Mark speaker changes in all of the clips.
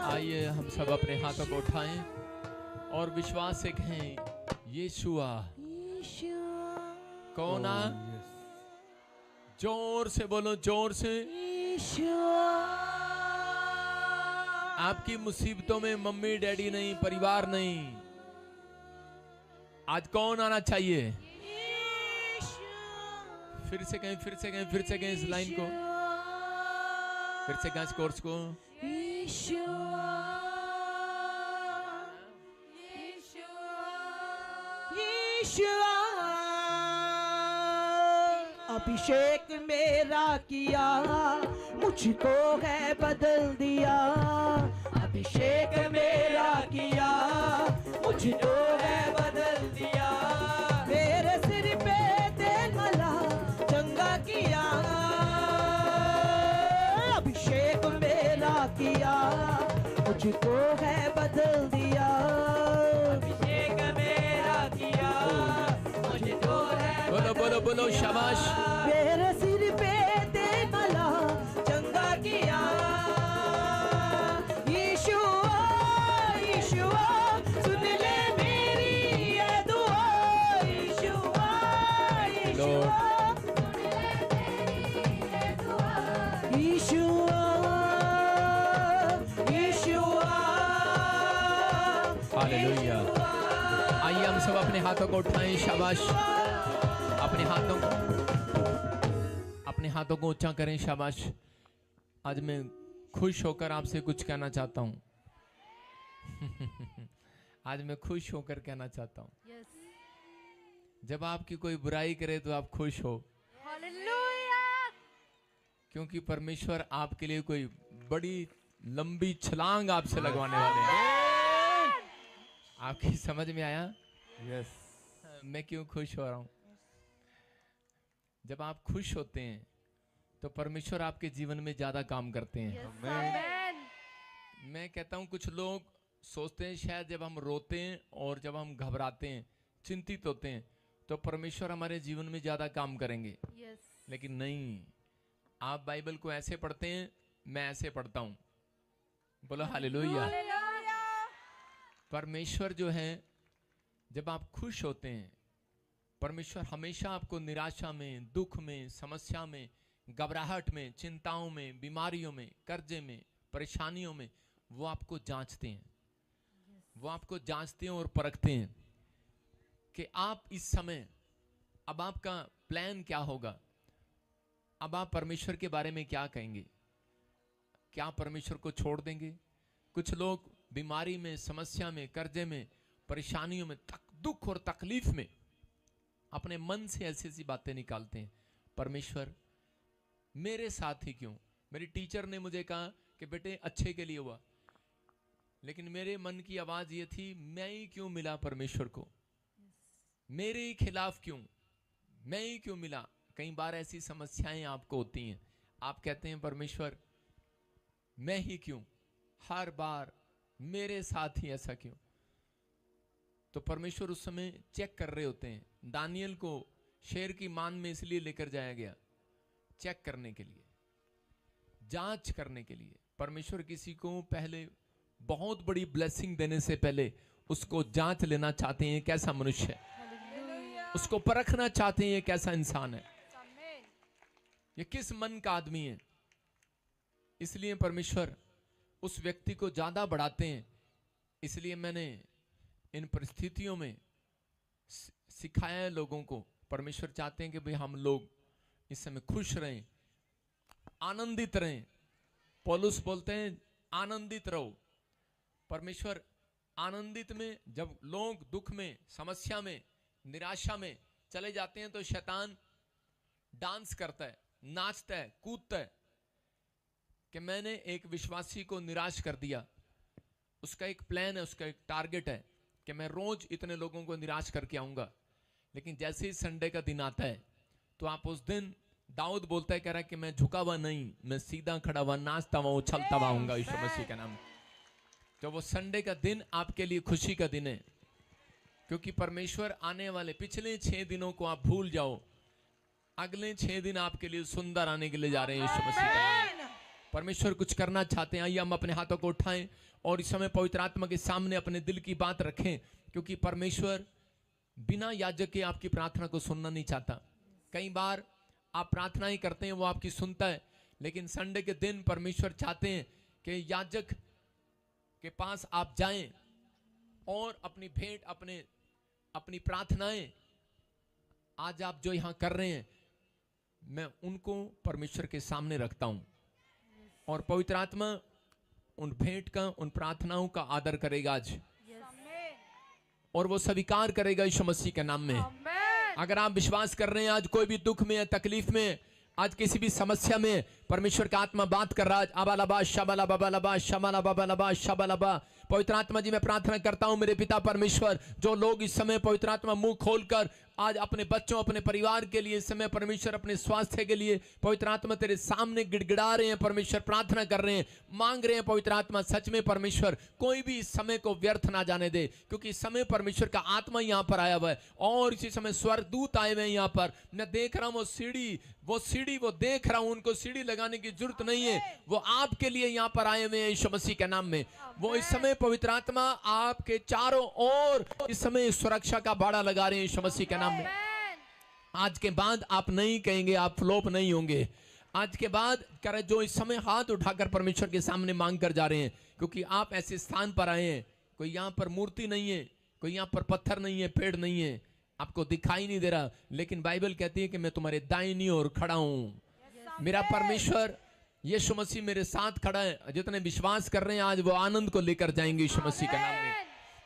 Speaker 1: आइए हम सब अपने हाथों को उठाएं और विश्वास से कहें यीशुआ। कौन आ? जोर से बोलो, जोर से। आपकी मुसीबतों में मम्मी डैडी नहीं, परिवार नहीं, आज कौन आना चाहिए? फिर से कहें, फिर से कहें, फिर से कहें इस लाइन को, फिर से कहें इस कोर्स को।
Speaker 2: अभिषेक मेरा किया, मुझको है बदल दिया। अभिषेक मेरा किया, मुझको है बदल दिया। मेरे सिर पे तेल मला, चंगा किया। अभिषेक मेरा किया, मुझको है बदल दिया। अभिषेक मेरा किया, मुझको है।
Speaker 1: बोलो बोलो बोलो, शाबाश।
Speaker 2: मेरे सिर पे तेल मला, चंगा किया। यीशुआ यीशुआ, सुन ले मेरी ये दुआ। यीशुआ यीशुआ, सुन ले मेरी ये दुआ। यीशुआ यीशुआ,
Speaker 1: हालेलुया। आइए हम सब अपने हाथों को उठाएं, शाबाश। अपने हाथों को ऊंचा करें, शाबाश। आज मैं खुश होकर आपसे कुछ कहना चाहता हूं। आज मैं खुश होकर कहना चाहता हूं। जब आपकी कोई बुराई करे तो आप खुश हो, क्योंकि परमेश्वर आपके लिए कोई बड़ी लंबी छलांग आपसे लगवाने वाले हैं। आपकी समझ में आया? यस। मैं क्यों खुश हो रहा हूं? जब आप खुश होते हैं तो परमेश्वर आपके जीवन में ज्यादा काम करते हैं। मैं कहता हूं, कुछ लोग सोचते हैं शायद जब हम रोते हैं और जब हम घबराते हैं, चिंतित होते हैं, तो परमेश्वर हमारे जीवन में ज्यादा काम करेंगे। लेकिन नहीं, आप बाइबल को ऐसे पढ़ते हैं, मैं ऐसे पढ़ता हूं। बोलो हालेलुया। परमेश्वर जो है, जब आप खुश होते हैं, परमेश्वर हमेशा आपको निराशा में, दुख में, समस्या में, घबराहट में, चिंताओं में, बीमारियों में, कर्जे में, परेशानियों में वो आपको जांचते हैं। वो आपको जांचते हैं और परखते हैं कि आप इस समय, अब आपका प्लान क्या होगा, अब आप परमेश्वर के बारे में क्या कहेंगे। क्या परमेश्वर को छोड़ देंगे? कुछ लोग बीमारी में, समस्या में, कर्जे में, परेशानियों में, दुख और तकलीफ में अपने मन से ऐसी ऐसी बातें निकालते हैं। परमेश्वर मेरे साथ ही क्यों? मेरी टीचर ने मुझे कहा कि बेटे अच्छे के लिए हुआ, लेकिन मेरे मन की आवाज ये थी, मैं ही क्यों मिला परमेश्वर को? मेरे ही खिलाफ क्यों? मैं ही क्यों मिला? कई बार ऐसी समस्याएं आपको होती हैं, आप कहते हैं परमेश्वर मैं ही क्यों, हर बार मेरे साथ ही ऐसा क्यों? तो परमेश्वर उस समय चेक कर रहे होते हैं। दानियल को शेर की मान में इसलिए लेकर जाया गया, चेक करने के लिए, जांच करने के लिए। परमेश्वर किसी को पहले बहुत बड़ी ब्लेसिंग देने से पहले उसको जांच लेना चाहते हैं, कैसा मनुष्य है। उसको परखना चाहते हैं, कैसा इंसान है, ये किस मन का आदमी है। इसलिए परमेश्वर उस व्यक्ति को ज्यादा बढ़ाते हैं। इसलिए मैंने इन परिस्थितियों में सिखाया है लोगों को। परमेश्वर चाहते हैं कि भाई हम लोग इस समय खुश रहें, आनंदित रहें। पौलुस बोलते हैं आनंदित रहो। परमेश्वर आनंदित में, जब लोग दुख में, समस्या में, निराशा में चले जाते हैं तो शैतान डांस करता है, नाचता है, कूदता है कि मैंने एक विश्वासी को निराश कर दिया। उसका एक प्लान है, उसका एक टारगेट है कि मैं रोज इतने लोगों को निराश करके आऊंगा। लेकिन जैसे ही संडे का दिन आता है तो आप उस दिन दाऊद बोलता है, कह रहा है कि मैं झुका हुआ नहीं, मैं सीधा खड़ा हुआ, नाचता हुआ, उछलता हुआ हूँगा यीशु मसीह के नाम में। तो वो संडे का दिन आपके लिए खुशी का दिन है, क्योंकि परमेश्वर आने वाले पिछले 6 दिनों को आप भूल जाओ, अगले 6 दिन आपके लिए सुंदर आने के लिए जा रहे हैं यीशु मसीह के नाम में। परमेश्वर कुछ करना चाहते हैं। आइए हम अपने हाथों को उठाएं और इस समय पवित्र आत्मा के सामने अपने दिल की बात रखें, क्योंकि परमेश्वर बिना याजक के आपकी प्रार्थना को सुनना नहीं चाहता। कई बार आप प्रार्थना ही करते हैं, वो आपकी सुनता है, लेकिन संडे के दिन परमेश्वर चाहते हैं कि याजक के पास आप जाएं और अपनी भेंट, अपनी प्रार्थनाएं आज आप जो यहां कर रहे हैं, मैं उनको परमेश्वर के सामने रखता हूं और पवित्र आत्मा उन भेंट का, उन प्रार्थनाओं का आदर करेगा आज, और वो स्वीकार करेगा यीशु मसीह के नाम में। अगर आप विश्वास कर रहे हैं आज कोई भी दुख में, तकलीफ में, आज किसी भी समस्या में परमेश्वर का आत्मा बात कर रहा है, अबालबा शबाला बाबालबा शबाला बाबालबा शबालबा। पवित्र आत्मा जी मैं प्रार्थना करता हूं मेरे पिता परमेश्वर, जो लोग इस समय पवित्र आत्मा मुंह खोलकर आज अपने बच्चों, अपने परिवार के लिए, इस समय परमेश्वर अपने स्वास्थ्य के लिए पवित्र आत्मा तेरे सामने गिड़गिड़ा रहे हैं, परमेश्वर प्रार्थना कर रहे हैं, मांग रहे हैं पवित्र आत्मा, सच में परमेश्वर कोई भी इस समय को व्यर्थ ना जाने दे, क्योंकि इस समय परमेश्वर का आत्मा यहाँ पर आया हुआ है और इसी समय स्वर्गदूत आए हुए हैं यहाँ पर। मैं देख रहा हूँ वो सीढ़ी वो देख रहा हूँ, उनको सीढ़ी लगाने की जरूरत नहीं है, वो आपके लिए यहाँ पर आए हुए हैं यीशु मसीह के नाम में। वो इस समय पवित्र आत्मा आपके चारों ओर इस समय सुरक्षा का बाड़ा लगा रहे हैं यीशु मसीह के नाम में। आज के बाद आप नहीं कहेंगे, आप फ्लॉप नहीं होंगे। आज के बाद करे जो इस समय हाथ उठाकर परमेश्वर के सामने मांग कर जा रहे हैं, क्योंकि आप ऐसे स्थान पर आए हैं, कोई यहाँ पर मूर्ति नहीं है, कोई यहाँ पर पत्थर नहीं है, पेड़ नहीं है, आपको दिखाई नहीं दे रहा, लेकिन बाइबल कहती है कि मैं तुम्हारे दाहिनी ओर खड़ा हूं। मेरा परमेश्वर यीशु मसीह मेरे साथ खड़ा है। जितने विश्वास कर रहे हैं आज वो आनंद को लेकर जाएंगे यीशु मसीह के नाम में।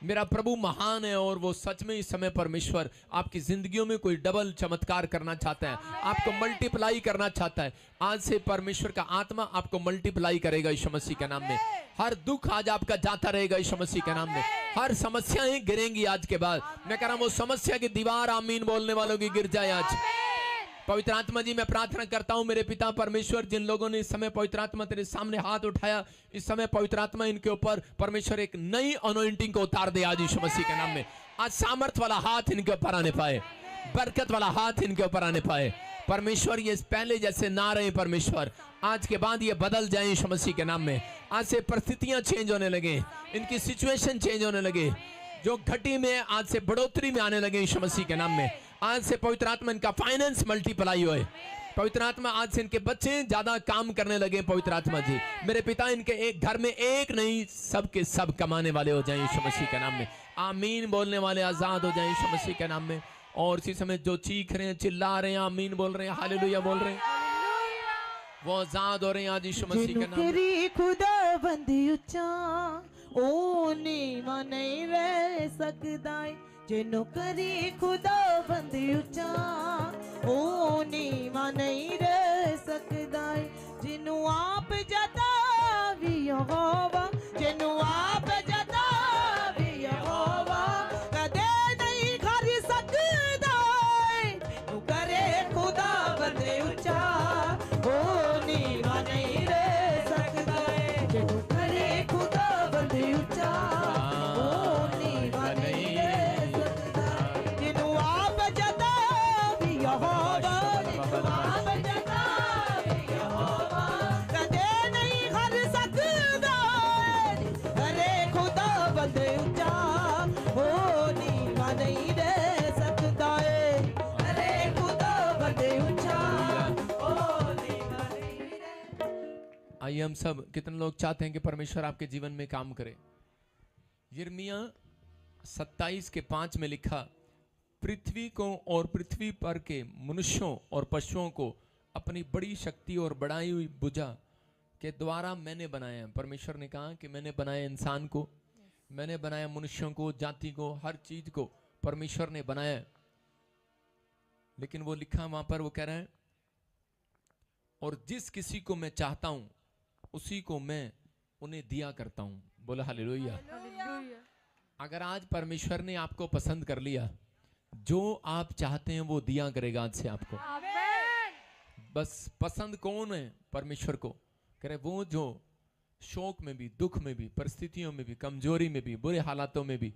Speaker 1: मेरा प्रभु महान है और वो सच में इस समय परमेश्वर आपकी जिंदगियों में कोई डबल चमत्कार करना चाहता है, आपको मल्टीप्लाई करना चाहता है। आज से परमेश्वर का आत्मा आपको मल्टीप्लाई करेगा यीशु मसीह के नाम में। हर दुख आज आपका जाता रहेगा यीशु मसीह के नाम में। हर समस्याएं गिरेंगी आज के बाद। मैं कह रहा हूं वो समस्या की दीवार आमीन बोलने वालों की गिर जाए आज। पवित्र आत्मा जी मैं प्रार्थना करता हूं मेरे पिता परमेश्वर, जिन लोगों ने इस समय पवित्र आत्मा तेरे सामने हाथ उठाया, इस समय पवित्र आत्मा इनके ऊपर परमेश्वर एक नई अनॉइंटिंग को उतार दे आज यीशु मसीह के नाम में। आज सामर्थ वाला हाथ इनके ऊपर आने पाए, बरकत वाला हाथ इनके ऊपर आने पाए परमेश्वर। ये पहले जैसे ना रहे परमेश्वर, आज के बाद ये बदल जाए यीशु मसीह के नाम में। आज से परिस्थितियां चेंज होने लगे, इनकी सिचुएशन चेंज होने लगे, जो घटी में आज से बढ़ोतरी में आने लगे यीशु मसीह के नाम में। आज से पवित्र आत्मा इनका फाइनेंस मल्टीप्लाई होए। पवित्र आत्मा आज से इनके बच्चे ज्यादा काम करने लगे। पवित्र आत्मा जी मेरे पिता इनके एक घर में एक नहीं सब के सब कमाने वाले हो जाएं यीशु मसीह के नाम में। आमीन बोलने वाले आजाद हो जाएं यीशु मसीह के नाम में। और इसी समय जो चीख रहे हैं, चिल्ला रहे हैं, आमीन बोल रहे हैं, हालेलुया बोल रहे हैं, वो आजाद हो रहे हैं आज यीशु मसीह के नाम में।
Speaker 2: खुदा बंदी उच्चा ओ नीवा नहीं रह सकदा, जिन्हों करी खुदा बंदी उच्चा ओ नीवा नहीं रह सकदा, जिन्हों आप जतावी यहोवा, जिन्हों आप जतावी यहोवा कदे नहीं कर सकदा, जिन्हों करे खुदा बंदी उच्चा ओ नीवा नहीं रह सकदा, जिन्हों करे खुदा बंदी उच्चा ओ नीवा नहीं रह सकदा, जिन्हों आप जतावी यहोवा, जिन्हों आप जतावी यहोवा कदे नहीं कर सकदा, करे खुदा बंदी उच्चा ओ नीवा नहीं रह सकदा, करे खुदा बंदी उच्चा ओ नीवा नहीं रह।
Speaker 1: आइए हम सब, कितने लोग चाहते हैं कि परमेश्वर आपके जीवन में काम करे। यिर्मयाह 27:5 में लिखा, पृथ्वी को और पृथ्वी पर के मनुष्यों और पशुओं को अपनी बड़ी शक्ति और बढ़ाई हुई भुजा के द्वारा मैंने बनाया। परमेश्वर ने कहा कि मैंने बनाया इंसान को, मैंने बनाया मनुष्यों को, जाति को, हर चीज को परमेश्वर ने बनाया। लेकिन वो लिखा वहां पर, वो कह रहा है और जिस किसी को मैं चाहता हूं उसी को मैं उन्हें दिया करता हूं। बोला हालेलुया। अगर आज परमेश्वर ने आपको पसंद कर लिया, जो आप चाहते हैं वो दिया करेगा आज से आपको। बस पसंद कौन है परमेश्वर को? कह रहे वो जो शोक में भी, दुख में भी, परिस्थितियों में भी, कमजोरी में भी, बुरे हालातों में भी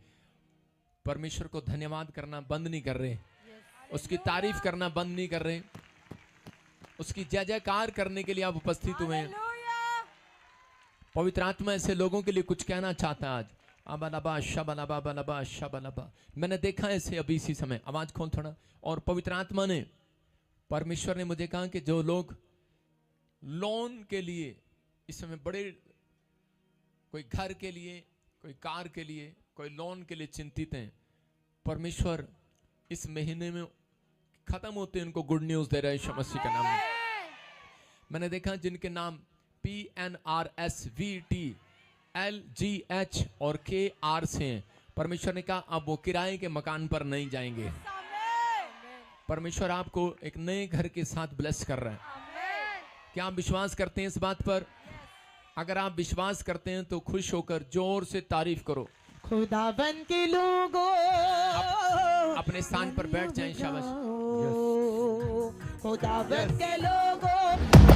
Speaker 1: परमेश्वर को धन्यवाद करना बंद नहीं कर रहे, उसकी तारीफ करना बंद नहीं कर रहे, उसकी जय जयकार करने के लिए आप उपस्थित हुए हैं। पवित्र आत्मा ऐसे लोगों के लिए कुछ कहना चाहता है आज। अबलबा शबलबा बलबा शबलबा, मैंने देखा ऐसे अभी इसी समय, आवाज खोल थोड़ा। और पवित्र आत्मा ने, परमेश्वर ने मुझे कहा कि जो लोग लोन के लिए इस समय बड़े, कोई घर के लिए, कोई कार के लिए, कोई लोन के लिए चिंतित हैं, परमेश्वर इस महीने में खत्म होते हैं उनको गुड न्यूज दे रहे हैं यीशु मसीह के नाम में। मैंने देखा जिनके नाम PNRSVT LGH और KR से हैं, परमेश्वर ने कहा अब वो किराए के मकान पर नहीं जाएंगे। परमेश्वर आपको एक नए घर के साथ ब्लेस कर रहा है। क्या आप विश्वास करते हैं इस बात पर? अगर आप विश्वास करते हैं तो खुश होकर जोर से तारीफ करो।
Speaker 2: खुदावन के लोगों,
Speaker 1: अपने स्थान पर बैठ जाएं। शाबाश।
Speaker 2: खुदावन के लोगों,